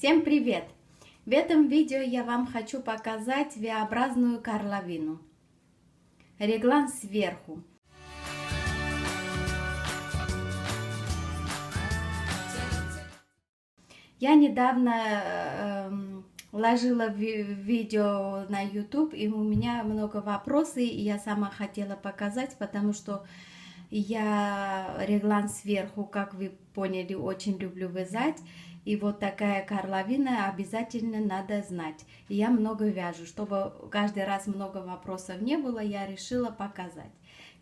Всем привет! В этом видео я вам хочу показать V-образную горловину. Реглан сверху. Я недавно ложила видео на YouTube, и у меня много вопросов, и я сама хотела показать, потому что я реглан сверху, как вы поняли, очень люблю вязать. И вот такая горловина обязательно надо знать. И я много вяжу, чтобы каждый раз много вопросов не было, я решила показать.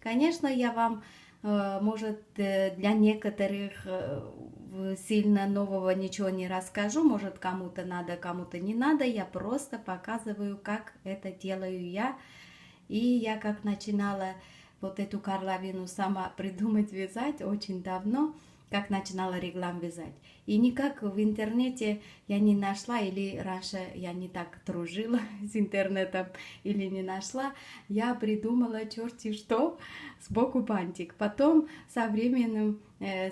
Конечно, я вам, может, для некоторых сильно нового ничего не расскажу, может, кому-то надо, кому-то не надо. Я просто показываю, как это делаю я. И я как начинала вот эту горловину сама придумать вязать очень давно, как начинала реглан вязать. И никак в интернете я не нашла, или раньше я не так дружила с интернетом, или не нашла, я придумала черти что, сбоку бантик. Потом со временем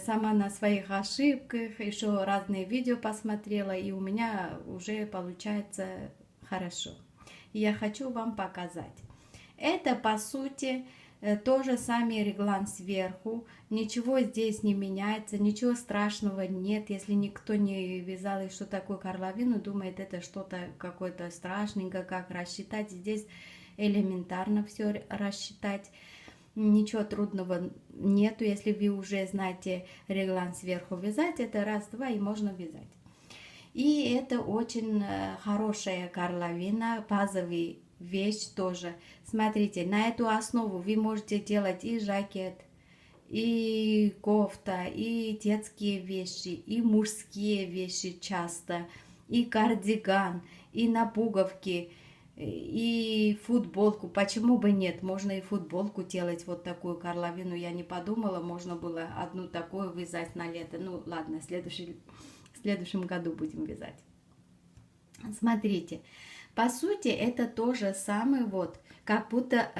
сама на своих ошибках еще разные видео посмотрела, и у меня уже получается хорошо. И я хочу вам показать. Это по сути тоже самый реглан сверху, ничего здесь не меняется, ничего страшного нет. Если никто не вязал и что такое горловину, думает, это что-то какое-то страшненькое, как рассчитать. Здесь элементарно все рассчитать, ничего трудного нету. Если вы уже знаете реглан сверху вязать, это раз-два и можно вязать. И это очень хорошая горловина, базовый вещь тоже. Смотрите, на эту основу вы можете делать и жакет, и кофта, и детские вещи, и мужские вещи часто, и кардиган, и на пуговки, и футболку. Почему бы нет? Можно и футболку делать, вот такую горловину. Я не подумала, можно было одну такую вязать на лето. Ну ладно, в следующем году будем вязать. Смотрите. По сути, это то же самое, вот, как будто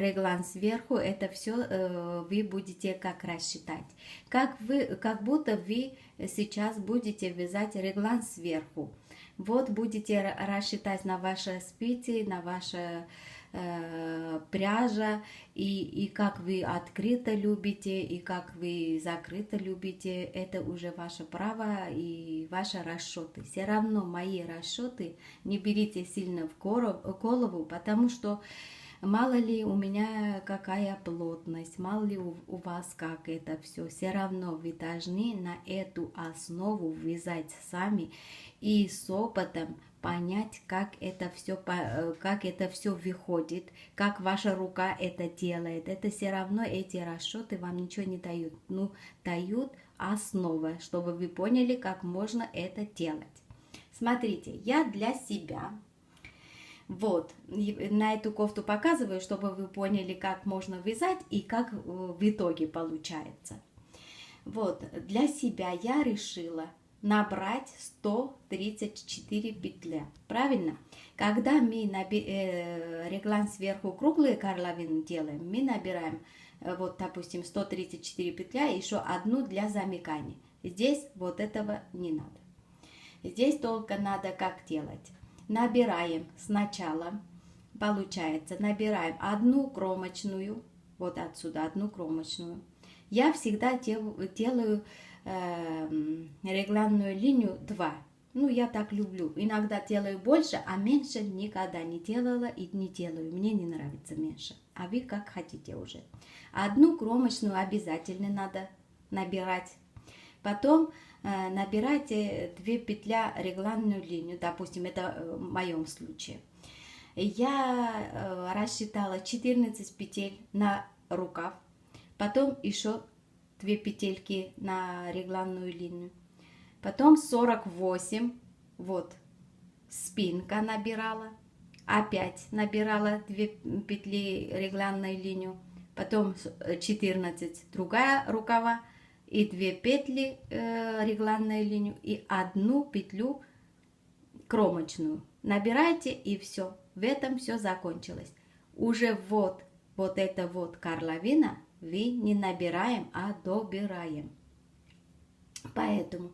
реглан сверху, это все вы будете как рассчитать. Как будто вы сейчас будете вязать реглан сверху. Вот будете рассчитать на ваши спицы, на ваше пряжа, и как вы открыто любите, и как вы закрыто любите, это уже ваше право и ваши расчеты. Все равно мои расчеты не берите сильно в голову, потому что мало ли у меня какая плотность, мало ли у вас как это все равно вы должны на эту основу вязать сами и с опытом понять, как это все выходит, как ваша рука это делает. Это все равно эти расчеты вам ничего не дают. Ну, дают основу, чтобы вы поняли, как можно это делать. Смотрите, я для себя, вот, на эту кофту показываю, чтобы вы поняли, как можно вязать и как в итоге получается. Вот, для себя я решила набрать 134 петли. Правильно? Когда мы реглан сверху круглые горловины делаем, мы набираем, вот, допустим, 134 петля, еще одну для замыкания. Здесь вот этого не надо. Здесь только надо как делать. Набираем сначала, получается, набираем одну кромочную, вот отсюда одну кромочную. Я всегда делаю регланную линию 2. Ну, я так люблю. Иногда делаю больше, а меньше никогда не делала и не делаю. Мне не нравится меньше. А вы как хотите уже. Одну кромочную обязательно надо набирать. Потом набирайте 2 петля регланную линию. Допустим, это в моем случае. Я рассчитала 14 петель на рукав. Потом еще 2 петельки на регланную линию. Потом 48, вот, спинка набирала. Опять набирала 2 петли регланную линию. Потом 14 другая рукава. И 2 петли регланную линию. И одну петлю кромочную. Набирайте и все. В этом все закончилось. Уже вот эта вот горловина мы не набираем, а добираем. Поэтому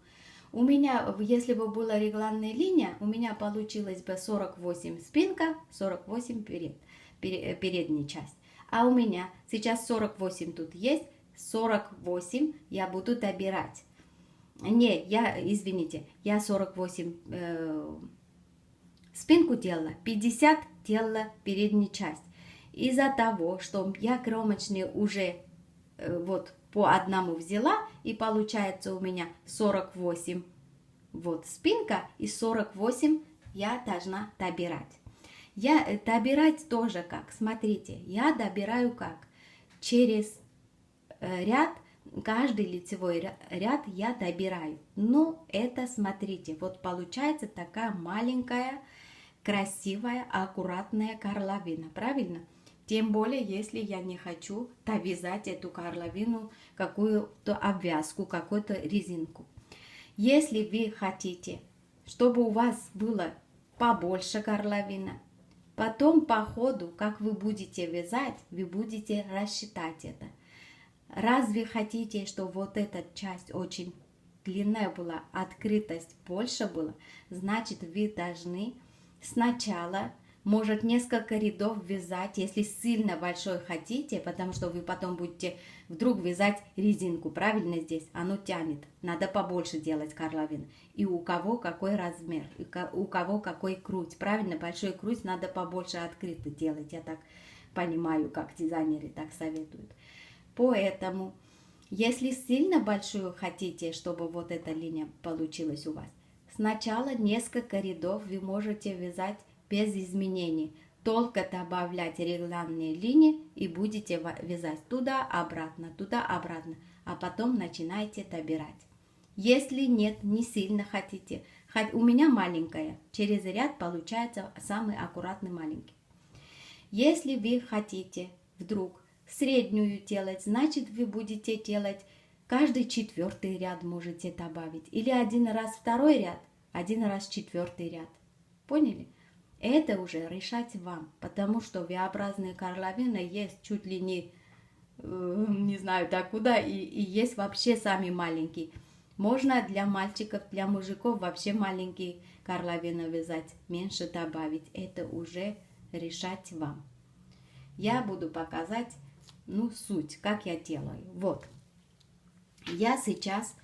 У меня, если бы была регланная линия, у меня получилось бы 48 спинка, 48 передняя часть. А у меня сейчас 48 тут есть, 48 я буду добирать. Не, извините, я 48 спинку делала, 50 делала переднюю часть. Из-за того, что я кромочные уже вот по одному взяла, и получается у меня 48 вот спинка, и 48 я должна добирать. Я добирать тоже как, смотрите, я добираю как, через ряд, каждый лицевой ряд я добираю. Ну, это, смотрите, вот получается такая маленькая, красивая, аккуратная горловина, правильно? Тем более, если я не хочу довязать эту горловину, какую-то обвязку, какую-то резинку. Если вы хотите, чтобы у вас было побольше горловина, потом по ходу, как вы будете вязать, вы будете рассчитать это. Разве хотите, чтобы вот эта часть очень длинная была, открытость больше была, значит вы должны сначала, может, несколько рядов вязать, если сильно большой хотите, потому что вы потом будете вдруг вязать резинку, правильно здесь? Оно тянет. Надо побольше делать горловин. И у кого какой размер, у кого какой круть. Правильно, большой круть надо побольше открыто делать. Я так понимаю, как дизайнеры так советуют. Поэтому, если сильно большую хотите, чтобы вот эта линия получилась у вас, сначала несколько рядов вы можете вязать без изменений. Только добавлять регланные линии и будете вязать туда-обратно, а потом начинаете добирать. Если нет, не сильно хотите, у меня маленькая, через ряд получается самый аккуратный маленький. Если вы хотите вдруг среднюю делать, значит вы будете делать каждый четвертый ряд можете добавить. Или один раз второй ряд, один раз четвертый ряд. Поняли? Это уже решать вам, потому что V-образные горловины есть чуть ли не знаю докуда, и есть вообще сами маленькие. Можно для мальчиков, для мужиков вообще маленькие горловины вязать, меньше добавить. Это уже решать вам. Я буду показать, суть, как я делаю. Вот. Я сейчас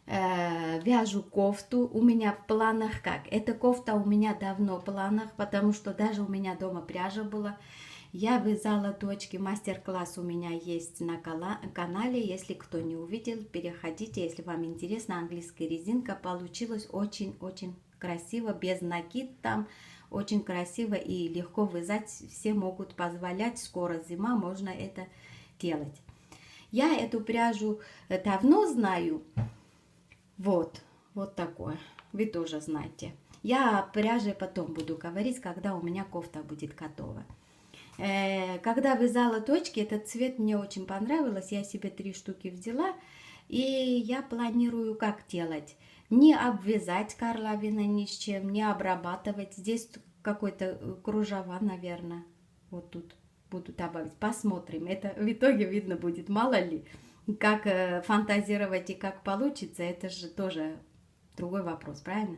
вяжу кофту, у меня в планах как? Эта кофта у меня давно в планах, потому что даже у меня дома пряжа была. Я вязала дочке, мастер-класс у меня есть на канале, если кто не увидел, переходите, если вам интересно, английская резинка, получилось очень-очень красиво, без накид там, очень красиво и легко вязать, все могут позволять, скоро зима, можно это делать. Я эту пряжу давно знаю. Вот такое. Вы тоже знаете. Я о пряже потом буду говорить, когда у меня кофта будет готова. Когда вязала точки, этот цвет мне очень понравился. Я себе 3 штуки взяла. И я планирую как делать. Не обвязать горловины ни с чем, не обрабатывать. Здесь какой-то кружева, наверное. Вот тут буду добавить. Посмотрим. Это в итоге видно будет, мало ли. Как фантазировать и как получится, это же тоже другой вопрос, правильно?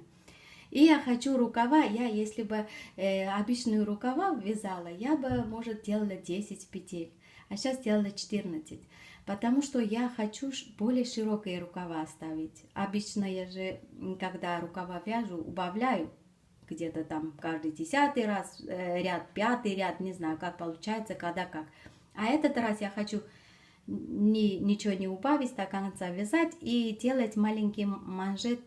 И я хочу рукава, если бы обычные рукава вязала, я бы, может, делала 10 петель, а сейчас делала 14, потому что я хочу более широкие рукава оставить. Обычно я же, когда рукава вяжу, убавляю где-то там каждый 10-й раз, ряд, 5-й ряд, не знаю, как получается, когда как. А этот раз я хочу ничего не убавить, до конца вязать и делать маленький манжет,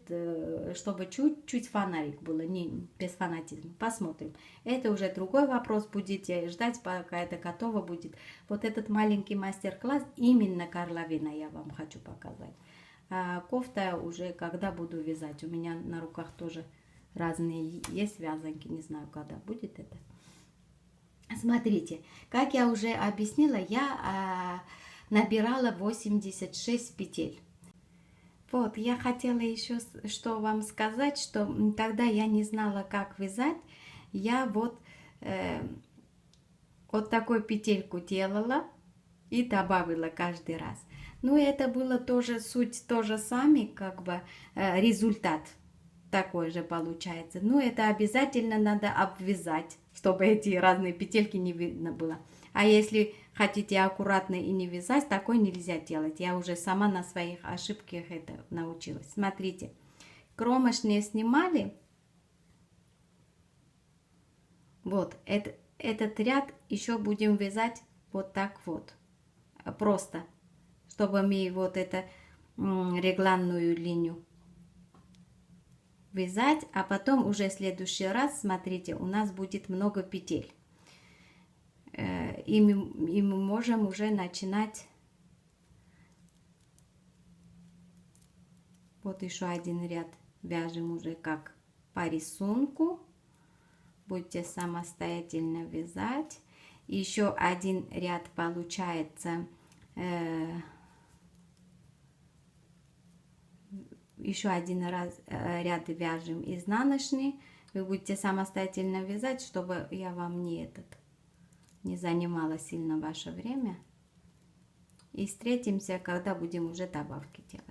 чтобы чуть-чуть фонарик было, не без фанатизма. Посмотрим. Это уже другой вопрос, будете ждать, пока это готово будет. Вот этот маленький мастер-класс, именно горловина я вам хочу показать. А кофта уже когда буду вязать. У меня на руках тоже разные есть вязанки, не знаю, когда будет это. Смотрите, как я уже объяснила, я набирала 86 петель. Вот, я хотела еще что вам сказать, что тогда я не знала, как вязать. Я вот такую петельку делала и добавила каждый раз. Ну, это было тоже суть, то же самое, как бы результат такой же получается. Но это обязательно надо обвязать, чтобы эти разные петельки не видно было. А если хотите аккуратно и не вязать, такой нельзя делать. Я уже сама на своих ошибках это научилась. Смотрите, кромочные снимали. Вот, этот ряд еще будем вязать вот так вот. Просто, чтобы мы вот эту регланную линию вязать, а потом уже в следующий раз, смотрите, у нас будет много петель. И мы можем уже начинать. Вот еще один ряд вяжем уже как по рисунку. Будете самостоятельно вязать. Еще один ряд получается. Еще один ряд вяжем изнаночный. Вы будете самостоятельно вязать, чтобы я вам не занимала сильно ваше время. И встретимся, когда будем уже добавки делать.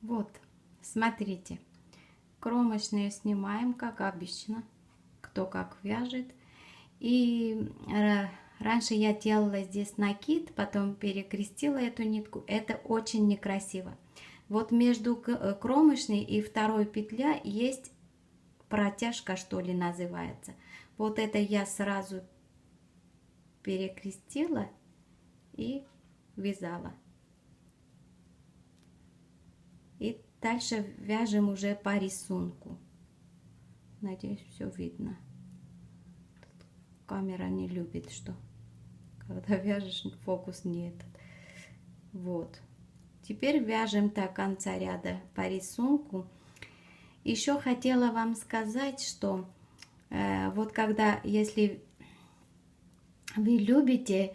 Вот, смотрите, кромочные снимаем, как обычно, кто как вяжет. И раньше я делала здесь накид, потом перекрестила эту нитку. Это очень некрасиво. Вот между кромочной и второй петля есть протяжка, что ли, называется. Вот это я сразу перекрестила и вязала. И дальше вяжем уже по рисунку. Надеюсь, все видно. Камера не любит, что когда вяжешь, фокус не этот. Вот. Теперь вяжем до конца ряда по рисунку. Еще хотела вам сказать, что вот когда, если вы любите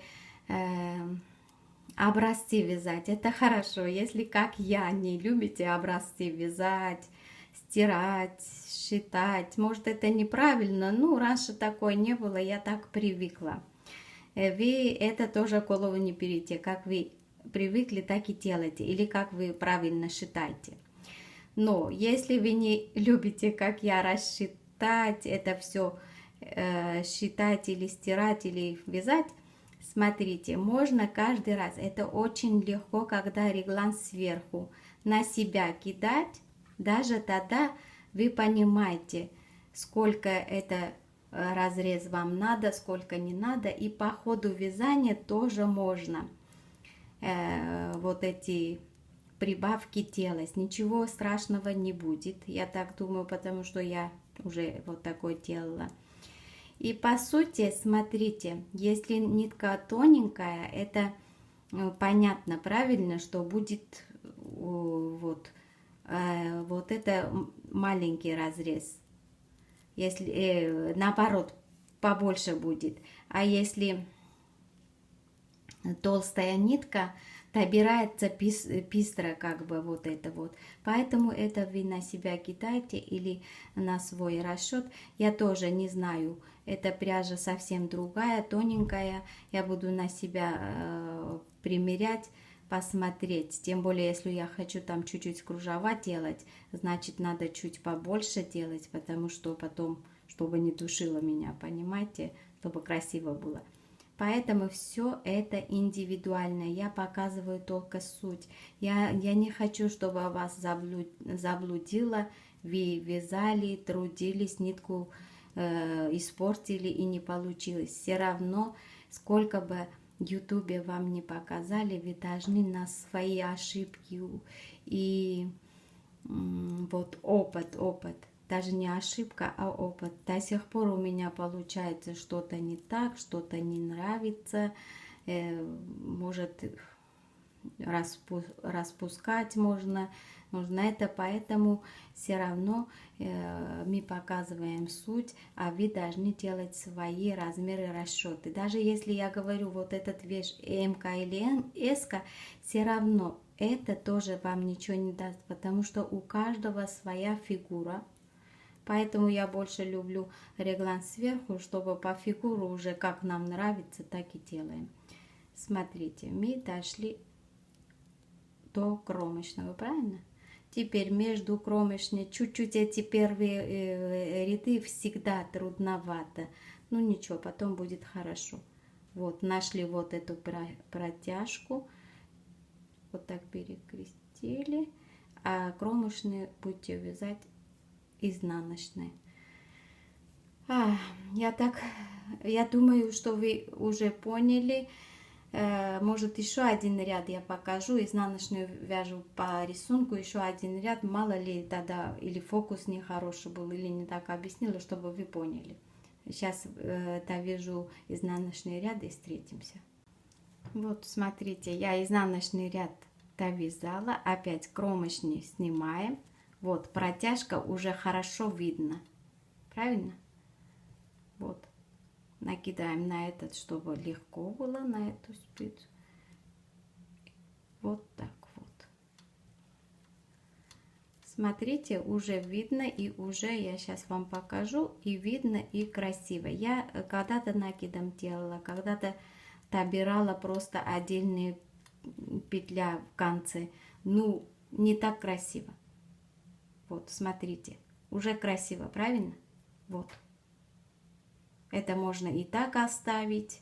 образцы вязать, это хорошо. Если, как я, не любите образцы вязать, стирать, считать, может, это неправильно, ну, раньше такое не было, я так привыкла. Вы это тоже в голову не берите, как вы привыкли, так и делайте, или как вы правильно считаете. Но если вы не любите, как я, рассчитать это все, считать или стирать, или вязать, смотрите, можно каждый раз, это очень легко, когда реглан сверху, на себя кидать, даже тогда вы понимаете, сколько это разрез вам надо, сколько не надо, и по ходу вязания тоже можно вот эти прибавки делать, ничего страшного не будет, я так думаю, потому что я уже вот такое делала. И по сути, смотрите, если нитка тоненькая, это понятно, правильно, что будет вот это маленький разрез. Если наоборот, побольше будет. А если толстая нитка, добирается быстро, как бы вот это вот. Поэтому это вы на себя кидаете или на свой расчет. Я тоже не знаю, эта пряжа совсем другая, тоненькая. Я буду на себя примерять, посмотреть. Тем более, если я хочу там чуть-чуть кружева делать, значит, надо чуть побольше делать, потому что потом, чтобы не душило меня, понимаете, чтобы красиво было. Поэтому все это индивидуально. Я показываю только суть. Я не хочу, чтобы вас заблудило. Вы вязали, трудились, нитку испортили и не получилось. Все равно, сколько бы в Ютубе вам не показали, вы должны на свои ошибки и вот опыт. Даже не ошибка, а опыт. До сих пор у меня получается что-то не так, что-то не нравится. Может распускать нужно это, поэтому все равно мы показываем суть, а вы должны делать свои размеры, расчеты. Даже если я говорю, вот этот вещь МК или СК, все равно это тоже вам ничего не даст, потому что у каждого своя фигура. Поэтому я больше люблю реглан сверху, чтобы по фигуру уже как нам нравится, так и делаем. Смотрите, мы дошли до кромочного, правильно? Теперь между кромочной чуть-чуть эти первые ряды всегда трудновато. Ну ничего, потом будет хорошо. Вот, нашли вот эту протяжку. Вот так перекрестили. А кромочные будете вязать изнаночные. Я думаю, что вы уже поняли. Может, еще один ряд я покажу. Изнаночную вяжу по рисунку. Еще один ряд. Мало ли тогда или фокус нехороший был, или не так объяснила, чтобы вы поняли. Сейчас довяжу изнаночный ряд и встретимся. Вот, смотрите, я изнаночный ряд довязала. Опять кромочный снимаем. Вот, протяжка уже хорошо видно. Правильно? Вот. Накидаем на этот, чтобы легко было, на эту спицу. Вот так вот. Смотрите, уже видно, и уже я сейчас вам покажу, и видно, и красиво. Я когда-то накидом делала, когда-то добирала просто отдельные петля в конце. Ну, не так красиво. Вот, смотрите, уже красиво, правильно? Вот. Это можно и так оставить,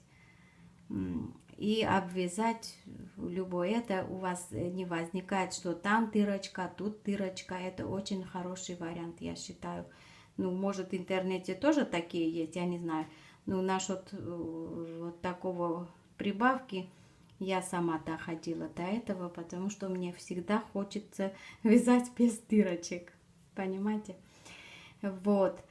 и обвязать любой. Это у вас не возникает, что там дырочка, тут дырочка. Это очень хороший вариант, я считаю. Ну, может, в интернете тоже такие есть, я не знаю. Но насчет вот такого прибавки я сама доходила до этого, потому что мне всегда хочется вязать без дырочек. Понимаете? Вот.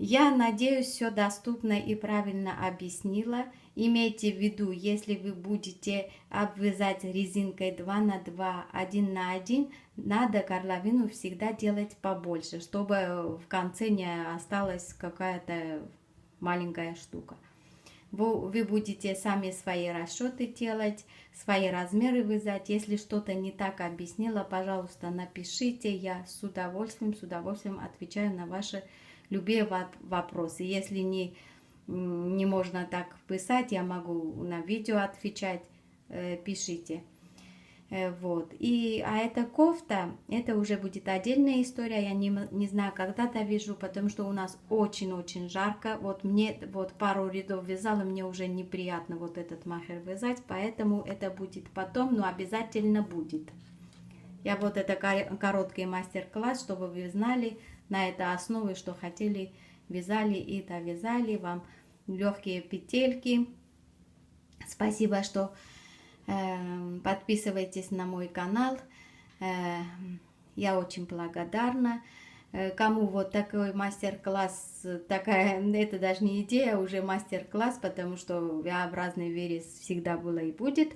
Я надеюсь, все доступно и правильно объяснила. Имейте в виду, если вы будете обвязать резинкой 2 на 2, 1 на 1, надо горловину всегда делать побольше, чтобы в конце не осталась какая-то маленькая штука. Вы будете сами свои расчеты делать, свои размеры вязать. Если что-то не так объяснила, пожалуйста, напишите. Я с удовольствием отвечаю на ваши любые вопросы. Если не можно так писать, я могу на видео отвечать, пишите. Вот. А эта кофта, это уже будет отдельная история. Я не знаю, когда-то вяжу, потому что у нас очень-очень жарко. Вот мне вот пару рядов вязала, мне уже неприятно вот этот махер вязать, поэтому это будет потом, но обязательно будет. Я вот это короткий мастер-класс, чтобы вы знали на этой основе, что хотели, вязали и довязали. Вам легкие петельки. Спасибо, что подписывайтесь на мой канал. Я очень благодарна. Кому вот такой мастер-класс, это даже не идея, уже мастер-класс, потому что V-образный вырез всегда было и будет.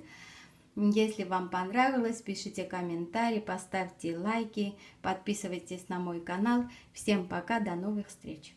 Если вам понравилось, пишите комментарии, поставьте лайки, подписывайтесь на мой канал. Всем пока, до новых встреч!